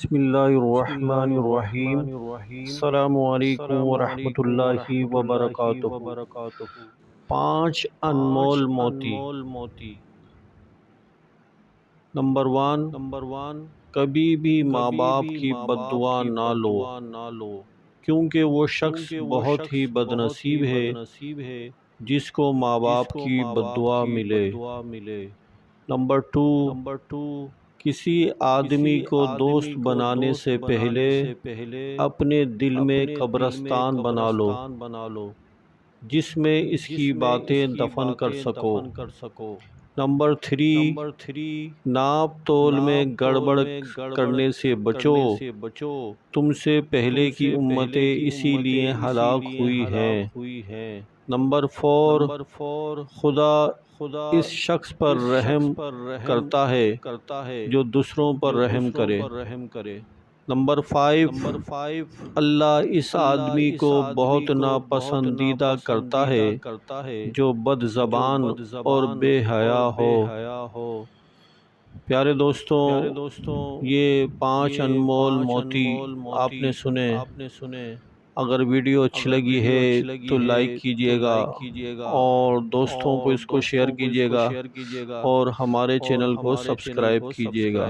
بسم اللہ الرحمن الرحیم۔ السلام علیکم ورحمۃ اللہ وبرکاتہ۔ 5 انمول موتی۔ نمبر 1، کبھی بھی ماں باپ کی بد دعا نہ لو، کیونکہ وہ شخص بہت ہی بد نصیب ہے جس کو ماں باپ کی بد دعا ملے۔ نمبر 2، کسی آدمی کو دوست بنانے سے پہلے اپنے دل میں قبرستان بنا لو جس میں اس کی باتیں دفن کر سکو۔ نمبر 3، ناپ تول میں گڑبڑ کرنے سے بچو، تم سے پہلے کی امتیں اسی لیے ہلاک ہوئی ہیں۔ نمبر 4، خدا اس شخص پر رحم کرتا ہے جو دوسروں پر رحم کرے۔ نمبر 5، اللہ اس آدمی کو بہت ناپسندیدہ کرتا ہے جو بد زبان اور بے حیا ہو۔ پیارے دوستوں، یہ 5 انمول موتی آپ نے سنے۔ اگر ویڈیو اچھی لگی ہے تو لائک کیجئے گا اور دوستوں کو اس کو شیئر کیجئے گا اور ہمارے چینل کو سبسکرائب کیجئے گا۔